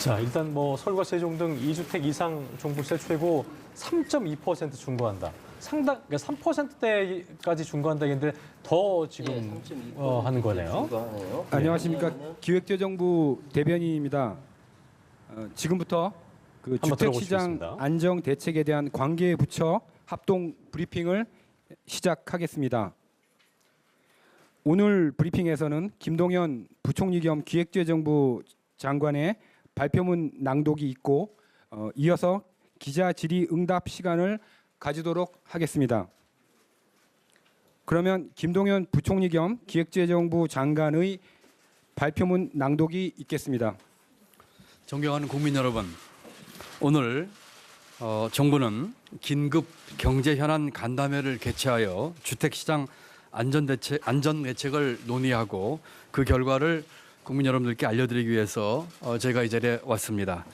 자, 일단 뭐 서울과 세종 등 2주택 이상 종부세 최고 3.2% 중과한다. 그러니까 3%대까지 중과한다 했는데 더 지금 하는 거네요. 중과하네요. 안녕하십니까. 기획재정부 대변인입니다. 지금부터 그 한번 주택시장 들어보시겠습니다. 안정 대책에 대한 관계 부처 합동 브리핑을 시작하겠습니다. 오늘 브리핑에서는 김동연 부총리 겸 기획재정부 장관의 발표문 낭독이 있고 이어서 기자 질의응답 시간을 가지도록 하겠습니다. 그러면 김동연 부총리 겸 기획재정부 장관의 발표문 낭독이 있겠습니다. 존경하는 국민 여러분, 오늘 정부는 긴급 경제 현안 간담회를 개최하여 주택시장 안전 대책을 논의하고 그 결과를 국민 여러분들께 알려드리기 위해서 제가 이 자리에 왔습니다.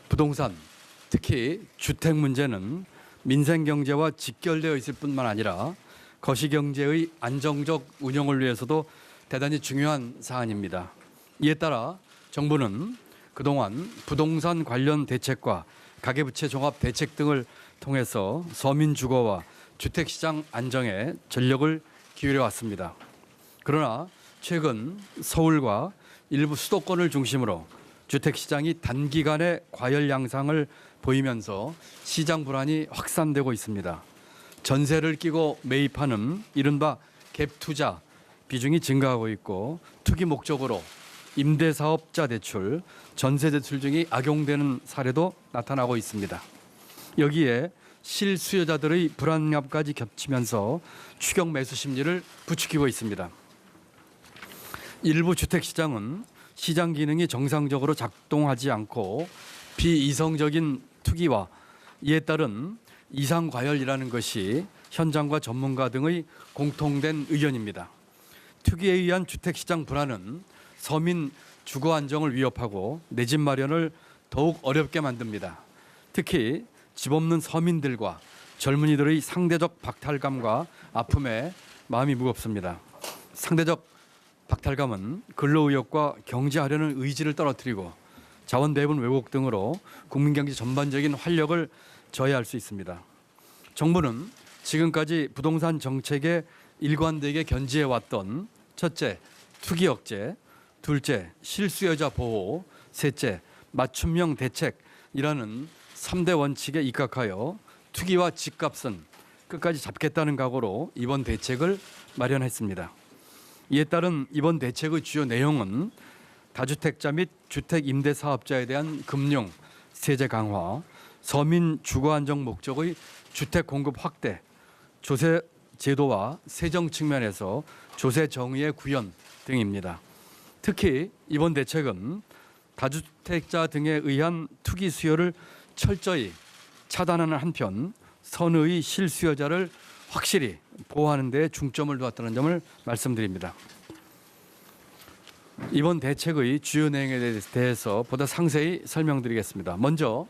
부동산, 특히 주택 문제는 민생 경제와 직결되어 있을 뿐만 아니라 거시경제의 안정적 운영을 위해서도 대단히 중요한 사안입니다. 이에 따라 정부는 그동안 부동산 관련 대책과 가계부채 종합 대책 등을 통해서 서민 주거와 주택시장 안정에 전력을 기울여 왔습니다. 그러나 최근 서울과 일부 수도권을 중심으로 주택시장이 단기간에 과열 양상을 보이면서 시장 불안이 확산되고 있습니다. 전세를 끼고 매입하는 이른바 갭투자 비중이 증가하고 있고 투기 목적으로 임대사업자 대출, 전세 대출 등이 악용되는 사례도 나타나고 있습니다. 여기에 실수요자들의 불안감까지 겹치면서 추격 매수 심리를 부추기고 있습니다. 일부 주택시장은 시장 기능이 정상적으로 작동하지 않고 비이성적인 투기와 이에 따른 이상과열이라는 것이 현장과 전문가 등의 공통된 의견입니다. 투기에 의한 주택시장 불안은 서민 주거 안정을 위협하고 내 집 마련을 더욱 어렵게 만듭니다. 특히 집 없는 서민들과 젊은이들의 상대적 박탈감과 아픔에 마음이 무겁습니다. 상대적 박탈감은 근로의욕과 경제하려는 의지를 떨어뜨리고 자원 배분 왜곡 등으로 국민경제 전반적인 활력을 저해할 수 있습니다. 정부는 지금까지 부동산 정책에 일관되게 견지해왔던 첫째, 투기 억제, 둘째, 실수요자 보호, 셋째, 맞춤형 대책이라는 3대 원칙에 입각하여 투기와 집값은 끝까지 잡겠다는 각오로 이번 대책을 마련했습니다. 이에 따른 이번 대책의 주요 내용은 다주택자 및 주택 임대 사업자에 대한 금융, 세제 강화, 서민 주거 안정 목적의 주택 공급 확대, 조세 제도와 세정 측면에서 조세 정의의 구현 등입니다. 특히 이번 대책은 다주택자 등에 의한 투기 수요를 철저히 차단하는 한편 선의 실수요자를 확실히 보호하는 데 중점을 두었다는 점을 말씀드립니다. 이번 대책의 주요 내용에 대해서 보다 상세히 설명드리겠습니다. 먼저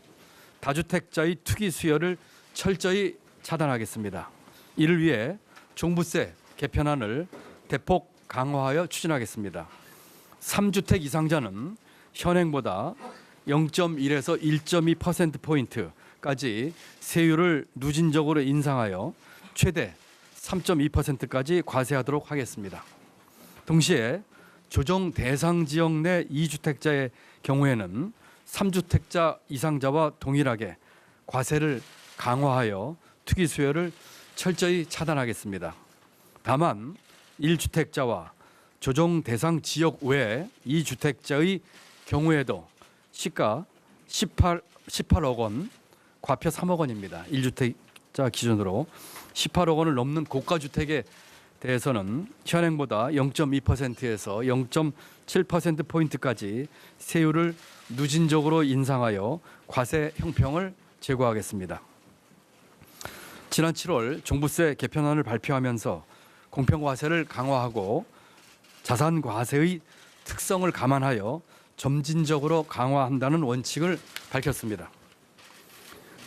다주택자의 투기 수요를 철저히 차단하겠습니다. 이를 위해 종부세 개편안을 대폭 강화하여 추진하겠습니다. 3주택 이상자는 현행보다 0.1에서 1.2%포인트까지 세율을 누진적으로 인상하여 최대 3.2%까지 과세하도록 하겠습니다. 동시에 조정 대상 지역 내 2주택자의 경우에는 3주택자 이상자와 동일하게 과세를 강화하여 투기 수요를 철저히 차단하겠습니다. 다만 1주택자와 조정 대상 지역 외 2주택자의 경우에도 시가 18억 원, 과표 3억 원입니다. 1주택자 기준으로 18억 원을 넘는 고가주택에 대해서는 현행보다 0.2%에서 0.7%포인트까지 세율을 누진적으로 인상하여 과세 형평을 제고하겠습니다. 지난 7월 종부세 개편안을 발표하면서 공평과세를 강화하고 자산과세의 특성을 감안하여 점진적으로 강화한다는 원칙을 밝혔습니다.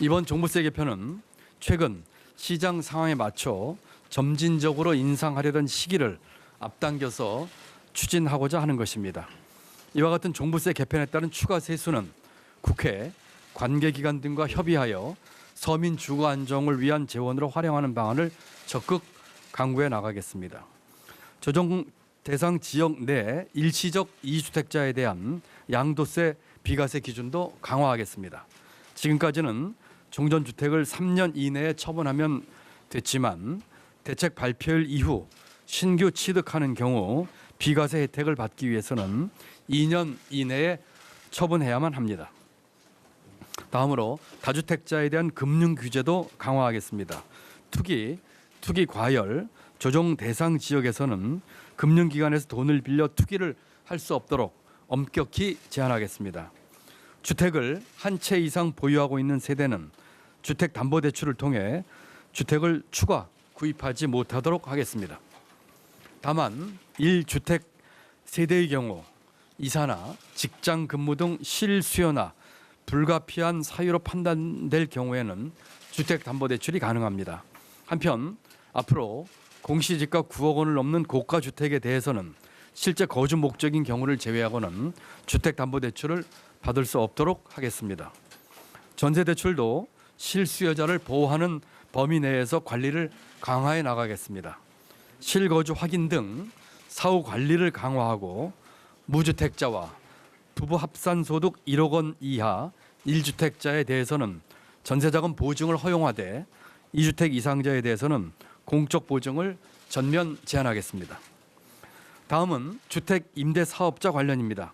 이번 종부세 개편은 최근 시장 상황에 맞춰 점진적으로 인상하려던 시기를 앞당겨서 추진하고자 하는 것입니다. 이와 같은 종부세 개편에 따른 추가 세수는 국회, 관계기관 등과 협의하여 서민 주거 안정을 위한 재원으로 활용하는 방안을 적극 강구해 나가겠습니다. 조정 대상 지역 내 일시적 이주택자에 대한 양도세, 비과세 기준도 강화하겠습니다. 지금까지는 종전주택을 3년 이내에 처분하면 됐지만 대책 발표일 이후 신규 취득하는 경우 비과세 혜택을 받기 위해서는 2년 이내에 처분해야만 합니다. 다음으로 다주택자에 대한 금융 규제도 강화하겠습니다. 투기 과열, 조정 대상 지역에서는 금융기관에서 돈을 빌려 투기를 할 수 없도록 엄격히 제한하겠습니다. 주택을 한 채 이상 보유하고 있는 세대는 주택담보대출을 통해 주택을 추가 구입하지 못하도록 하겠습니다. 다만 1주택 세대의 경우 이사나 직장 근무 등 실수요나 불가피한 사유로 판단될 경우에는 주택담보대출이 가능합니다. 한편 앞으로 공시지가 9억 원을 넘는 고가 주택에 대해서는 실제 거주 목적인 경우를 제외하고는 주택담보대출을 받을 수 없도록 하겠습니다. 전세대출도 실수요자를 보호하는 범위 내에서 관리를 강화해 나가겠습니다. 실거주 확인 등 사후 관리를 강화하고 무주택자와 부부 합산 소득 1억 원 이하 1주택자에 대해서는 전세자금 보증을 허용하되 2주택 이상자에 대해서는 공적 보증을 전면 제한하겠습니다. 다음은 주택 임대 사업자 관련입니다.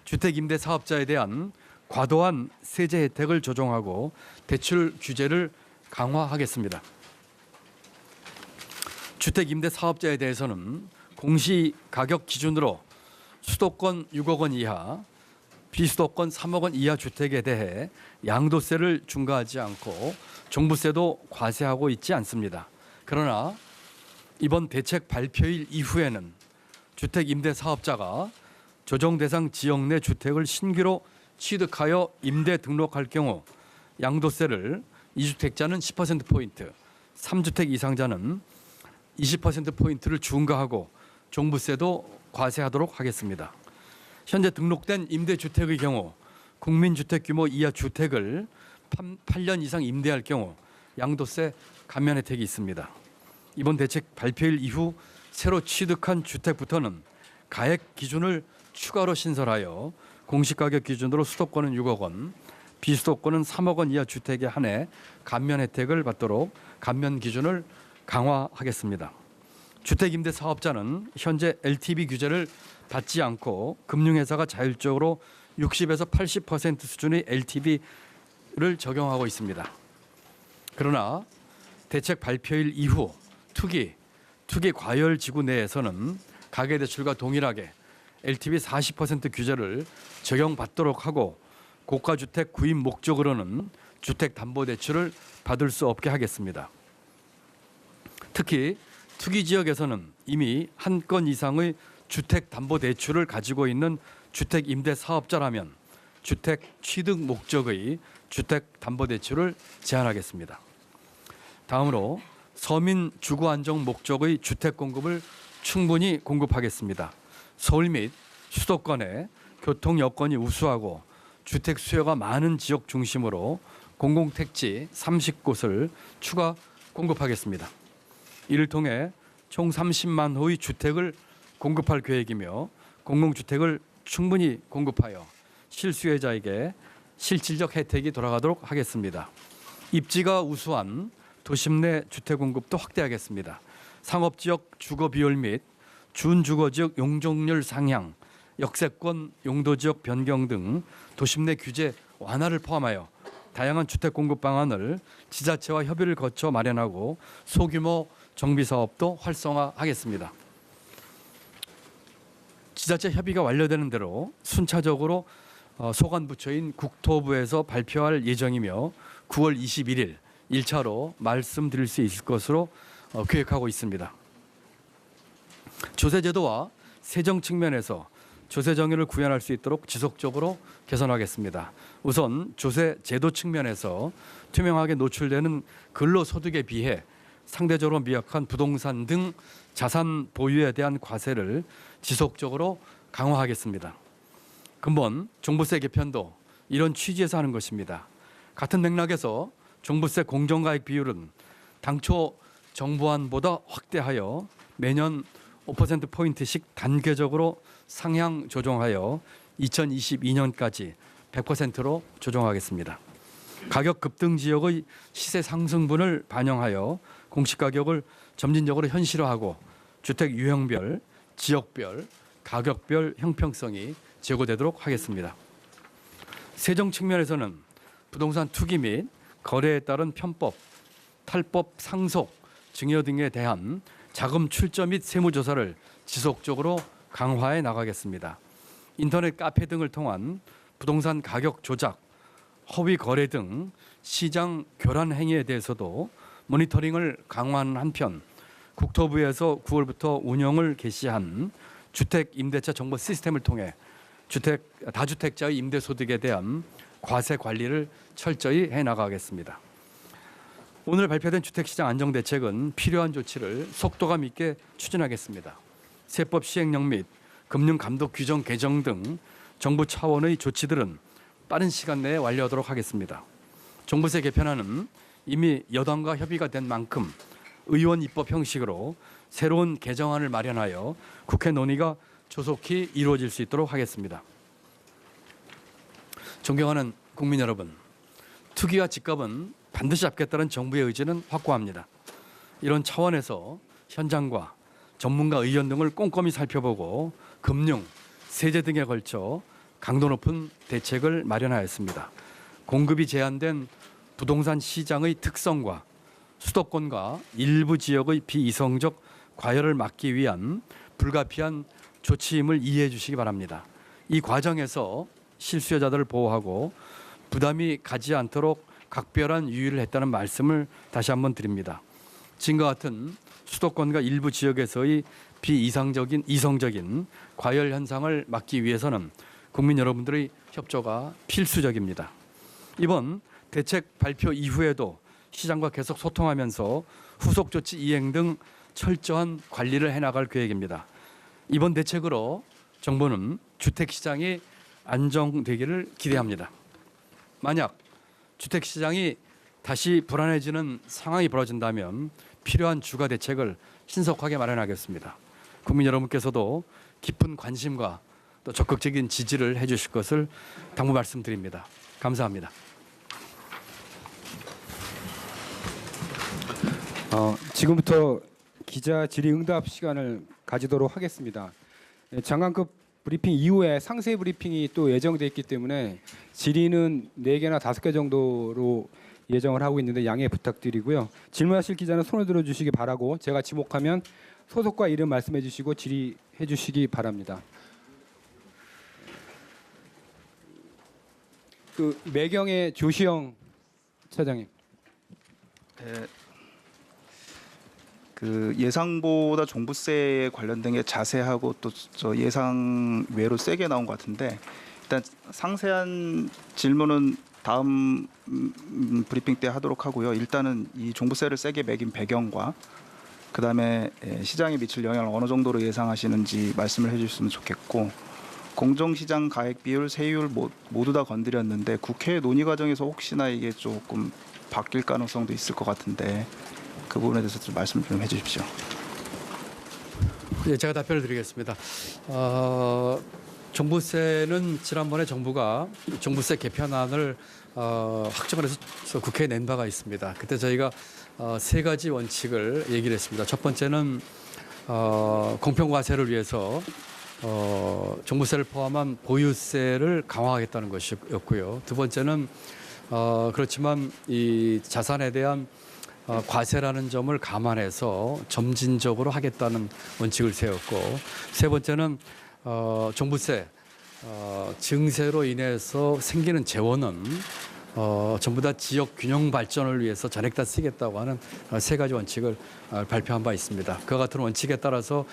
주택 임대 사업자에 대한 과도한 세제 혜택을 조정하고 대출 규제를 강화하겠습니다. 주택 임대 사업자에 대해서는 공시 가격 기준으로 수도권 6억 원 이하, 비수도권 3억 원 이하 주택에 대해 양도세를 중과하지 않고 종부세도 과세하고 있지 않습니다. 그러나 이번 대책 발표일 이후에는 주택 임대 사업자가 조정 대상 지역 내 주택을 신규로 취득하여 임대 등록할 경우 양도세를 2주택자는 10%포인트, 3주택 이상자는 20%포인트를 중과하고 종부세도 과세하도록 하겠습니다. 현재 등록된 임대주택의 경우 국민주택 규모 이하 주택을 8년 이상 임대할 경우 양도세 감면 혜택이 있습니다. 이번 대책 발표일 이후 새로 취득한 주택부터는 가액 기준을 추가로 신설하여 공시가격 기준으로 수도권은 6억 원, 비수도권은 3억 원 이하 주택에 한해 감면 혜택을 받도록 감면 기준을 강화하겠습니다. 주택임대 사업자는 현재 LTV 규제를 받지 않고 금융회사가 자율적으로 60에서 80% 수준의 LTV를 적용하고 있습니다. 그러나 대책 발표일 이후 투기 과열 지구 내에서는 가계대출과 동일하게 LTV 40% 규제를 적용받도록 하고 고가주택 구입 목적으로는 주택담보대출을 받을 수 없게 하겠습니다. 특히 투기 지역에서는 이미 한 건 이상의 주택담보대출을 가지고 있는 주택임대사업자라면 주택 취득 목적의 주택담보대출을 제한하겠습니다. 다음으로 서민 주거 안정 목적의 주택 공급을 충분히 공급하겠습니다. 서울 및 수도권에 교통 여건이 우수하고 주택 수요가 많은 지역 중심으로 공공택지 30곳을 추가 공급하겠습니다. 이를 통해 총 30만 호의 주택을 공급할 계획이며 공공주택을 충분히 공급하여 실수요자에게 실질적 혜택이 돌아가도록 하겠습니다. 입지가 우수한 도심 내 주택 공급도 확대하겠습니다. 상업지역 주거 비율 및 준주거지역 용적률 상향, 역세권 용도지역 변경 등 도심 내 규제 완화를 포함하여 다양한 주택 공급 방안을 지자체와 협의를 거쳐 마련하고 소규모 정비 사업도 활성화하겠습니다. 지자체 협의가 완료되는 대로 순차적으로 소관 부처인 국토부에서 발표할 예정이며 9월 21일 1차로 말씀드릴 수 있을 것으로 계획하고 있습니다. 조세제도와 세정 측면에서 조세 정의를 구현할 수 있도록 지속적으로 개선하겠습니다. 우선 조세 제도 측면에서 투명하게 노출되는 근로소득에 비해 상대적으로 미약한 부동산 등 자산 보유에 대한 과세를 지속적으로 강화하겠습니다. 근본 종부세 개편도 이런 취지에서 하는 것입니다. 같은 맥락에서 종부세 공정가액 비율은 당초 정부안보다 확대하여 매년 5%포인트씩 단계적으로 상향 조정하여 2022년까지 100%로 조정하겠습니다. 가격 급등 지역의 시세 상승분을 반영하여 공시가격을 점진적으로 현실화하고 주택 유형별, 지역별, 가격별 형평성이 제고되도록 하겠습니다. 세정 측면에서는 부동산 투기 및 거래에 따른 편법, 탈법 상속, 증여 등에 대한 자금 출처 및 세무조사를 지속적으로 강화해 나가겠습니다. 인터넷 카페 등을 통한 부동산 가격 조작, 허위 거래 등 시장 교란 행위에 대해서도 모니터링을 강화하는 한편 국토부에서 9월부터 운영을 개시한 주택 임대차 정보 시스템을 통해 다주택자의 임대소득에 대한 과세 관리를 철저히 해나가겠습니다. 오늘 발표된 주택시장 안정대책은 필요한 조치를 속도감 있게 추진하겠습니다. 세법 시행령 및 금융감독 규정 개정 등 정부 차원의 조치들은 빠른 시간 내에 완료하도록 하겠습니다. 종부세 개편안은 이미 여당과 협의가 된 만큼 의원 입법 형식으로 새로운 개정안을 마련하여 국회 논의가 조속히 이루어질 수 있도록 하겠습니다. 존경하는 국민 여러분, 투기와 집값은 반드시 잡겠다는 정부의 의지는 확고합니다. 이런 차원에서 현장과 전문가 의견 등을 꼼꼼히 살펴보고 금융, 세제 등에 걸쳐 강도 높은 대책을 마련하였습니다. 공급이 제한된 부동산 시장의 특성과 수도권과 일부 지역의 비이성적 과열을 막기 위한 불가피한 조치임을 이해해 주시기 바랍니다. 이 과정에서 실수요자들을 보호하고 부담이 가지 않도록 각별한 유의를 했다는 말씀을 다시 한번 드립니다. 지금과 같은 수도권과 일부 지역에서의 이성적인 과열 현상을 막기 위해서는 국민 여러분들의 협조가 필수적입니다. 이번 대책 발표 이후에도 시장과 계속 소통하면서 후속 조치 이행 등 철저한 관리를 해나갈 계획입니다. 이번 대책으로 정부는 주택시장이 안정되기를 기대합니다. 만약 주택시장이 다시 불안해지는 상황이 벌어진다면 필요한 주가 대책을 신속하게 마련하겠습니다. 국민 여러분께서도 깊은 관심과 또 적극적인 지지를 해주실 것을 당부 말씀드립니다. 감사합니다. 지금부터 기자 질의응답 시간을 가지도록 하겠습니다. 장관급 브리핑 이후에 상세 브리핑이 또 예정돼 있기 때문에 질의는 4개나 5개 정도로 예정을 하고 있는데 양해 부탁드리고요. 질문하실 기자는 손을 들어주시기 바라고 제가 지목하면 소속과 이름 말씀해 주시고 질의해 주시기 바랍니다. 그 매경의 조시영 차장님. 네, 그 예상보다 종부세에 관련된 게 자세하고 또 저 예상 외로 세게 나온 것 같은데 일단 상세한 질문은 다음 브리핑 때 하도록 하고요. 일단은 이 종부세를 세게 매긴 배경과 그다음에 시장에 미칠 영향을 어느 정도로 예상하시는지 말씀을 해주셨으면 좋겠고, 공정시장 가액 비율, 세율 모두 다 건드렸는데 국회 논의 과정에서 혹시나 이게 조금 바뀔 가능성도 있을 것 같은데 그 부분에 대해서 좀 말씀 좀 해주십시오. 예, 제가 답변을 드리겠습니다. 종부세는 지난번에 정부가 종부세 개편안을 확정을 해서 국회에 낸 바가 있습니다. 그때 저희가 3가지 원칙을 얘기를 했습니다. 첫 번째는 공평과세를 위해서 종부세를 포함한 보유세를 강화하겠다는 것이었고요. 두 번째는 그렇지만 이 자산에 대한 과세라는 점을 감안해서 점진적으로 하겠다는 원칙을 세웠고, 세 번째는 종부세 증세로 인해서 생기는 재원은 전부 다 지역 균형 발전을 위해서 전액 다 쓰겠다고 하는 3가지 원칙을 발표한 바 있습니다. 그와 같은 원칙에 따라서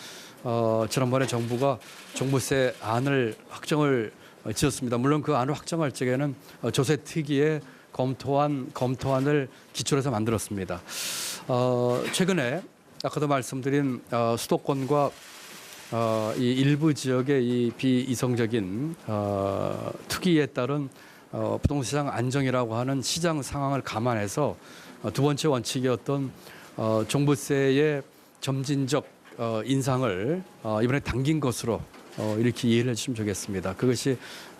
지난번에 정부가 종부세 안을 확정을 지었습니다. 물론 그 안을 확정할 적에는 조세 특위에 검토안을 기초로 해서 만들었습니다. 최근에 아까도 말씀드린 수도권과 이 일부 지역의 이 비이성적인 투기에 따른 부동산 시장 안정이라고 하는 시장 상황을 감안해서 두 번째 원칙이었던 종부세의 점진적 인상을 이번에 당긴 것으로 이렇게 이해를 해주시면 좋겠습니다. 그것이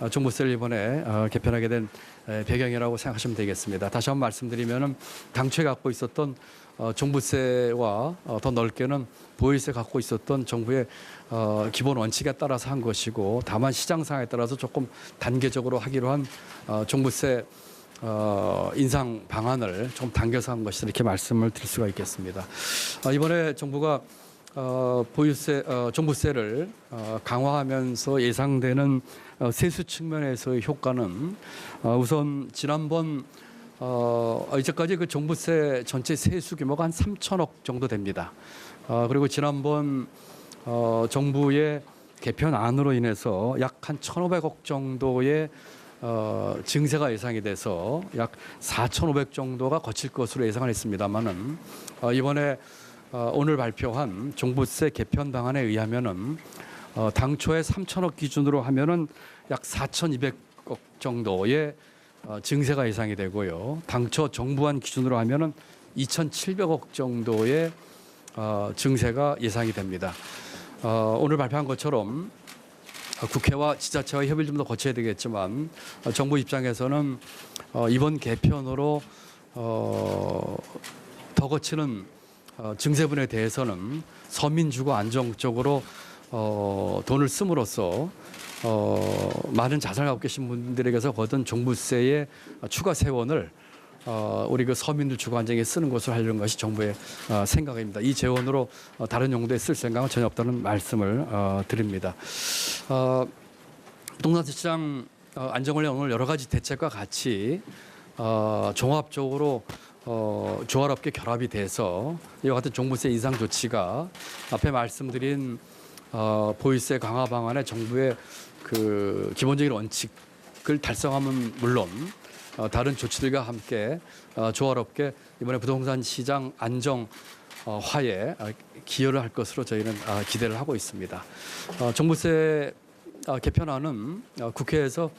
종부세를 이번에 개편하게 된 배경이라고 생각하시면 되겠습니다. 다시 한번 말씀드리면은 당초에 갖고 있었던 종부세와 더 넓게는 보유세 갖고 있었던 정부의 기본 원칙에 따라서 한 것이고, 다만 시장 상황에 따라서 조금 단계적으로 하기로 한 종부세 인상 방안을 좀 당겨서 한 것이다, 이렇게 말씀을 드릴 수가 있겠습니다. 이번에 정부가 보유세, 종부세를 강화하면서 예상되는 세수 측면에서의 효과는 우선 지난번 이제까지 그 종부세 전체 세수 규모가 한 3천억 정도 됩니다. 그리고 지난번 정부의 개편안으로 인해서 약 한 1,500억 정도의 증세가 예상이 돼서 약 4,500 정도가 거칠 것으로 예상을 했습니다만은 이번에 오늘 발표한 종부세 개편 방안에 의하면은 당초에 3천억 기준으로 하면은 약 4,200억 정도의 증세가 예상이 되고요. 당초 정부안 기준으로 하면은 2,700억 정도의 증세가 예상이 됩니다. 오늘 발표한 것처럼 국회와 지자체와 협의를 좀 더 거쳐야 되겠지만 정부 입장에서는 이번 개편으로 더 거치는 증세분에 대해서는 서민 주거 안정 쪽으로 돈을 씀으로써 많은 자산을 갖고 계신 분들에게서 거둔 종부세의 추가 세원을 우리 그 서민들 주거 안정에 쓰는 것으로 하려는 것이 정부의 생각입니다. 이 재원으로 다른 용도에 쓸 생각은 전혀 없다는 말씀을 드립니다. 부동산 시장 안정을 위한 오늘 여러 가지 대책과 같이 종합적으로 조화롭게 결합이 돼서 이와 같은 종부세 인상 조치가 앞에 말씀드린 보유세 강화 방안의 정부의 그 기본적인 원칙을 달성하면 물론 다른 조치들과 함께 조화롭게 이번에 부동산 시장 안정 화에 기여를 할 것으로 저희는 기대를 하고 있습니다. 종부세 개편안은 국회에서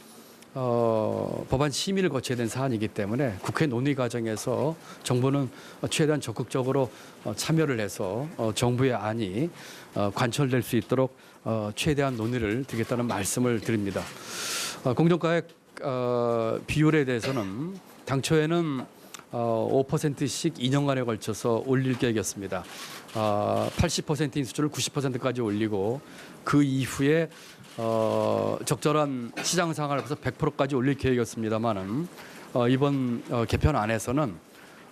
법안 심의를 거쳐야 되는 사안이기 때문에 국회 논의 과정에서 정부는 최대한 적극적으로 참여를 해서 정부의 안이 관철될 수 있도록 최대한 논의를 드리겠다는 말씀을 드립니다. 공정가액 비율에 대해서는 당초에는 5%씩 2년간에 걸쳐서 올릴 계획이었습니다. 80%인 수준을 90%까지 올리고 그 이후에 적절한 시장 상황을 봐서 100%까지 올릴 계획이었습니다만은 이번 개편안에서는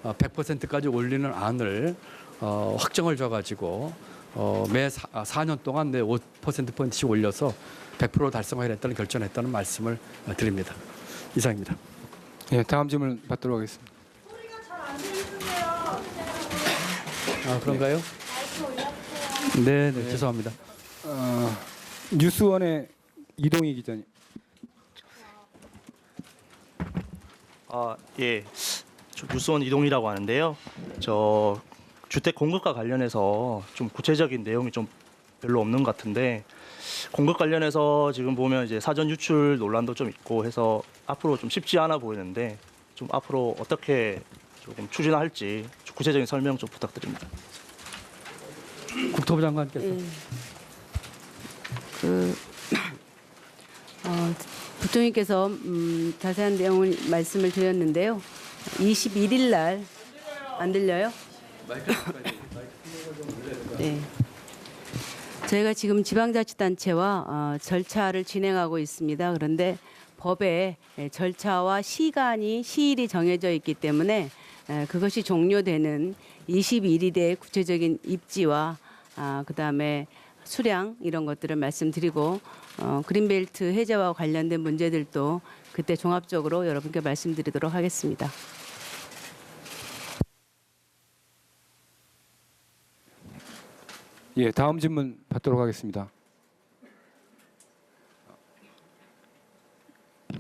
100%까지 올리는 안을 확정을 줘가지고 매 4년 동안 내 5%포인트씩 올려서 100% 달성하겠다는 결정을 했다는 말씀을 드립니다. 이상입니다. 예, 다음 질문 받도록 하겠습니다. 소리가 잘 안 들리는데요. 그런가요? 네, 죄송합니다. 뉴스원의 이동희 기자님. 예. 저 뉴스원 이동이라고 하는데요. 저 주택 공급과 관련해서 좀 구체적인 내용이 좀 별로 없는 것 같은데, 공급 관련해서 지금 보면 이제 사전 유출 논란도 좀 있고 해서 앞으로 좀 쉽지 않아 보이는데, 좀 앞으로 어떻게 조금 추진할지 구체적인 설명 좀 부탁드립니다. 국토부 장관께서. 부총리께서 자세한 내용을 말씀을 드렸는데요. 21일 날 안 들려요? 네. 저희가 지금 지방자치단체와 절차를 진행하고 있습니다. 그런데 법에 절차와 시일이 정해져 있기 때문에 그것이 종료되는 21일의 구체적인 입지와 그다음에 수량 이런 것들을 말씀드리고 그린벨트 해제와 관련된 문제들도 그때 종합적으로 여러분께 말씀드리도록 하겠습니다. 예, 다음 질문 받도록 하겠습니다.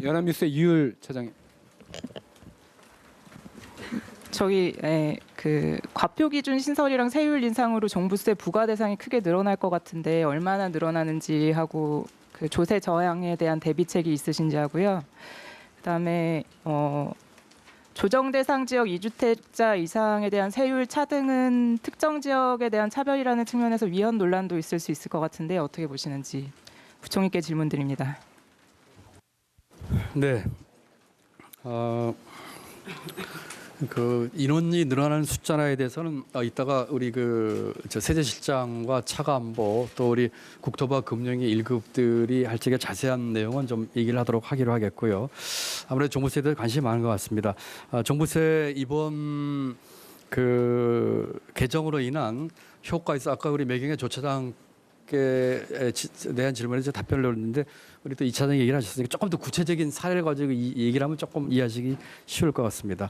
연합뉴스 이율 차장님. 저기 그 과표 기준 신설이랑 세율 인상으로 종부세 부과 대상이 크게 늘어날 것 같은데 얼마나 늘어나는지 하고 그 조세 저항에 대한 대비책이 있으신지 하고요. 그다음에 조정 대상 지역 2주택자 이상에 대한 세율 차등은 특정 지역에 대한 차별이라는 측면에서 위헌 논란도 있을 수 있을 것 같은데 어떻게 보시는지 부총리께 질문드립니다. 네. 그 인원이 늘어나는 숫자에 대해서는 이따가 우리 저 세제실장과 차관보 또 우리 국토부와 금융위 1급들이 할 적에 자세한 내용은 좀 얘기를 하도록 하기로 하겠고요. 아무래도 종부세에 대해 관심이 많은 것 같습니다. 종부세 이번 그 개정으로 인한 효과에 있어 아까 우리 매경의 조차장께 대한 질문에 답변을 드렸는데 우리 또 2차장 얘기를 하셨으니까 조금 더 구체적인 사례를 가지고 이 얘기를 하면 조금 이해하시기 쉬울 것 같습니다.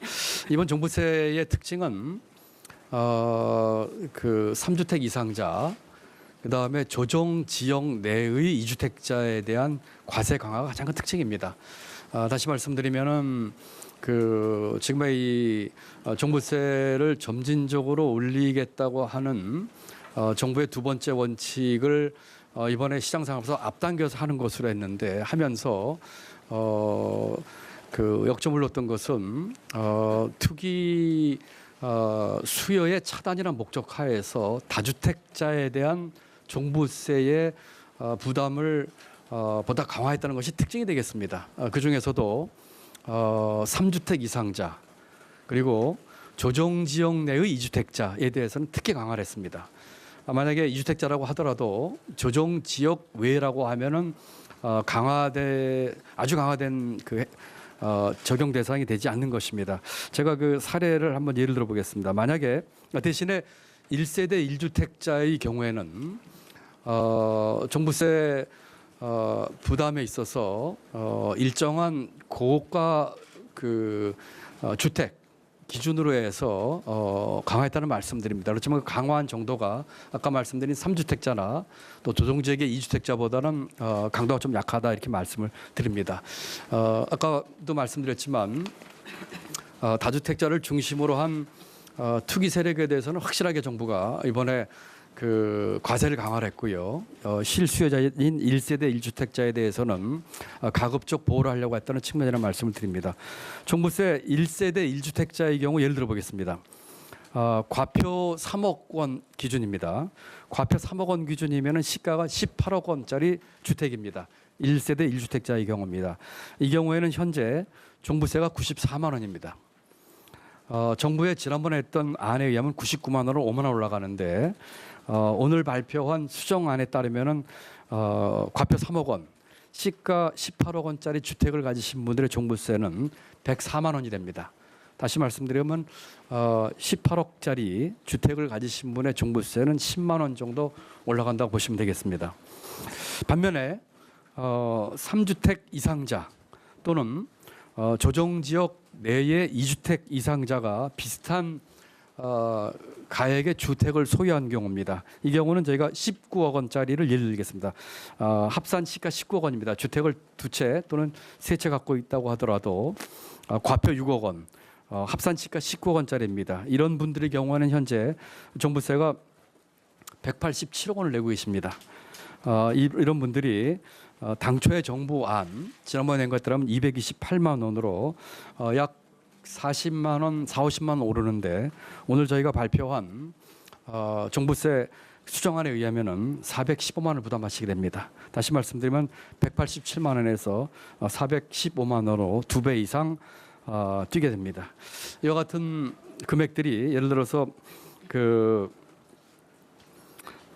이번 종부세의 특징은 그 3주택 이상자, 그다음에 조정 지역 내의 2주택자에 대한 과세 강화가 가장 큰 특징입니다. 다시 말씀드리면은 그 지금의 이 종부세를 점진적으로 올리겠다고 하는 정부의 두 번째 원칙을 이번에 시장 상황에서 앞당겨서 하는 것으로 했는데 하면서 그 역점을 놓았던 것은 투기 수요의 차단이라는 목적 하에서 다주택자에 대한 종부세의 부담을 보다 강화했다는 것이 특징이 되겠습니다. 그 중에서도 3주택 이상자 그리고 조정 지역 내의 2주택자에 대해서는 특히 강화를 했습니다. 만약에 2주택자라고 하더라도 조정 지역 외라고 하면은 아주 강화된 그 적용 대상이 되지 않는 것입니다. 제가 그 사례를 한번 예를 들어 보겠습니다. 만약에 대신에 1세대 1주택자의 경우에는 종부세 부담에 있어서 일정한 고가 그 주택 기준으로 해서 강화했다는 말씀드립니다. 그렇지만 그 강화한 정도가 아까 말씀드린 3주택자나 또 조정지역의 2주택자보다는 강도가 좀 약하다 이렇게 말씀을 드립니다. 아까도 말씀드렸지만 다주택자를 중심으로 한 투기 세력에 대해서는 확실하게 정부가 이번에 그 과세를 강화를 했고요. 실수요자인 1세대 1주택자에 대해서는 가급적 보호를 하려고 했다는 측면이라는 말씀을 드립니다. 종부세 1세대 1주택자의 경우 예를 들어 보겠습니다. 과표 3억 원 기준입니다. 과표 3억 원 기준이면 시가가 18억 원짜리 주택입니다. 1세대 1주택자의 경우입니다. 이 경우에는 현재 종부세가 94만 원입니다. 정부의 지난번에 했던 안에 의하면 99만 원으로 5만 원 올라가는데 오늘 발표한 수정안에 따르면은 과표 3억 원, 시가 18억 원짜리 주택을 가지신 분들의 종부세는 104만 원이 됩니다. 다시 말씀드리면 18억짜리 주택을 가지신 분의 종부세는 10만 원 정도 올라간다고 보시면 되겠습니다. 반면에 3주택 이상자 또는 조정지역 내의 2주택 이상자가 비슷한 가액의 주택을 소유한 경우입니다. 이 경우는 저희가 19억 원짜리를 예를 들겠습니다. 합산 시가 19억 원입니다. 주택을 두 채 또는 세 채 갖고 있다고 하더라도 과표 6억 원, 합산 시가 19억 원짜리입니다. 이런 분들의 경우에는 현재 종부세가 187억 원을 내고 계십니다. 이런 분들이 당초의 정부안 지난번에 낸 것에 따르면 228만 원으로 약 40만 원, 50만 원 오르는데 오늘 저희가 발표한 종부세 수정안에 의하면은 415만 원을 부담하시게 됩니다. 다시 말씀드리면 187만 원에서 415만 원으로 2배 이상 뛰게 됩니다. 이와 같은 금액들이 예를 들어서 그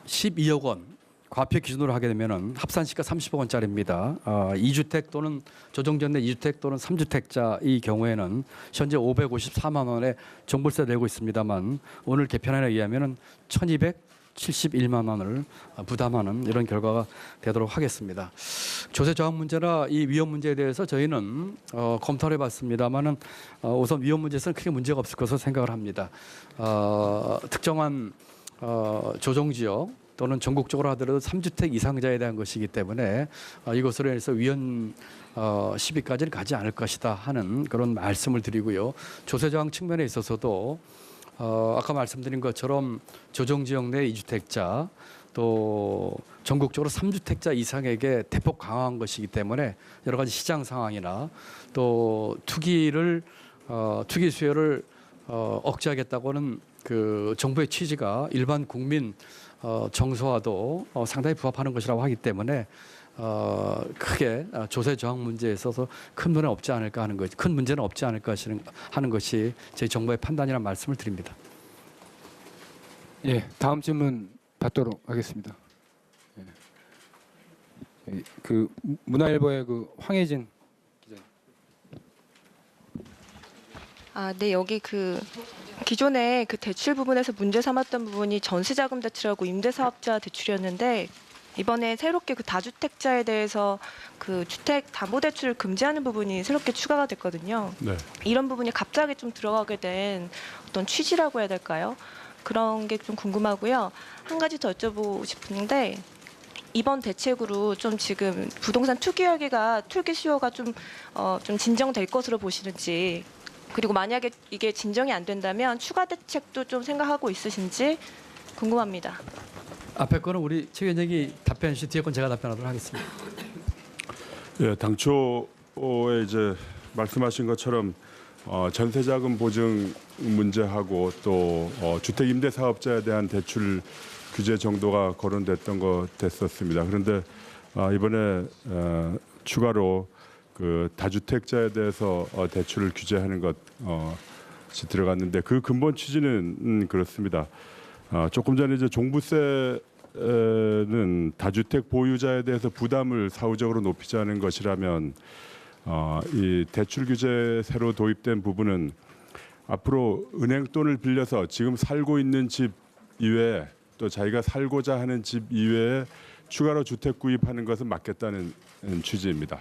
12억 원 과표 기준으로 하게 되면은 합산시가 30억 원짜리입니다. 2주택 또는 조정지역 내 2주택 또는 3주택자의 경우에는 현재 554만 원의 종부세 내고 있습니다만 오늘 개편안에 의하면은 1,271만 원을 부담하는 이런 결과가 되도록 하겠습니다. 조세 저항 문제나 이 위험 문제에 대해서 저희는 검토를 해봤습니다만은 우선 위험 문제에서는 크게 문제가 없을 것으로 생각을 합니다. 특정한 조정지역 또는 전국적으로 하더라도 3주택 이상자에 대한 것이기 때문에 이것으로 인해서 위헌 시비까지는 가지 않을 것이다 하는 그런 말씀을 드리고요. 조세 저항 측면에 있어서도 아까 말씀드린 것처럼 조정지역 내 2주택자 또 전국적으로 3주택자 이상에게 대폭 강화한 것이기 때문에 여러 가지 시장 상황이나 또 투기 수요를 억제하겠다고는 그 정부의 취지가 일반 국민 정서와도 상당히 부합하는 것이라고 하기 때문에 크게 조세 저항 문제에 있어서 큰 문제는 없지 않을까 하는 것이 저희 정부의 판단이라는 말씀을 드립니다. 예, 다음 질문 받도록 하겠습니다. 예. 그 문화일보의 그 황혜진 기자. 네, 여기 기존에 대출 부분에서 문제 삼았던 부분이 전세자금 대출하고 임대사업자 대출이었는데 이번에 새롭게 다주택자에 대해서 주택 담보대출을 금지하는 부분이 새롭게 추가가 됐거든요. 네. 이런 부분이 갑자기 좀 들어가게 된 어떤 취지라고 해야 될까요? 그런 게 좀 궁금하고요. 한 가지 더 여쭤보고 싶은데 이번 대책으로 좀 지금 부동산 투기 수요가 좀 진정될 것으로 보시는지, 그리고 만약에 이게 진정이 안 된다면 추가 대책도 좀 생각하고 있으신지 궁금합니다. 앞에 거는 우리 최 위원장이 답변해 주시 뒤에 건 제가 답변하도록 하겠습니다. 예, 당초에 이제 말씀하신 것처럼 전세자금 보증 문제하고 또 주택 임대 사업자에 대한 대출 규제 정도가 됐었습니다. 그런데 이번에 추가로 그 다주택자에 대해서 대출을 규제하는 것이 들어갔는데 그 근본 취지는 그렇습니다. 조금 전에 이제 종부세는 다주택 보유자에 대해서 부담을 사후적으로 높이지 않은 것이라면 이 대출 규제 새로 도입된 부분은 앞으로 은행 돈을 빌려서 지금 살고 있는 집 이외에 또 자기가 살고자 하는 집 이외에 추가로 주택 구입하는 것은 막겠다는 취지입니다.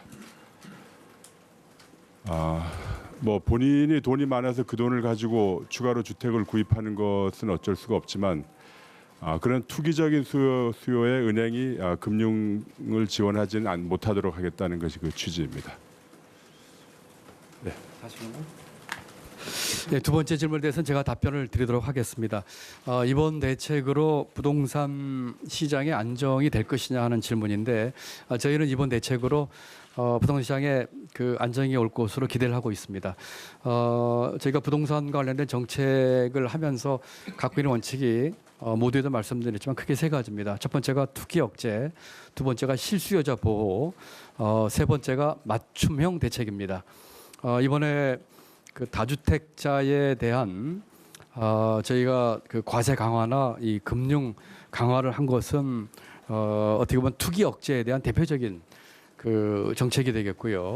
뭐 본인이 돈이 많아서 그 돈을 가지고 추가로 주택을 구입하는 것은 어쩔 수가 없지만 그런 투기적인 수요에 은행이 금융을 지원하지는 못하도록 하겠다는 것이 그 취지입니다. 네. 네, 두 번째 질문에 대해서는 제가 답변을 드리도록 하겠습니다. 이번 대책으로 부동산 시장의 안정이 될 것이냐 하는 질문인데 저희는 이번 대책으로 부동산 시장에 그 안정이 올 것으로 기대를 하고 있습니다. 저희가 부동산과 관련된 정책을 하면서 갖고 있는 원칙이 모두에도 말씀드렸지만 크게 세 가지입니다. 첫 번째가 투기 억제, 두 번째가 실수요자 보호, 세 번째가 맞춤형 대책입니다. 이번에 그 다주택자에 대한 저희가 그 과세 강화나 이 금융 강화를 한 것은 어떻게 보면 투기 억제에 대한 대표적인 그 정책이 되겠고요.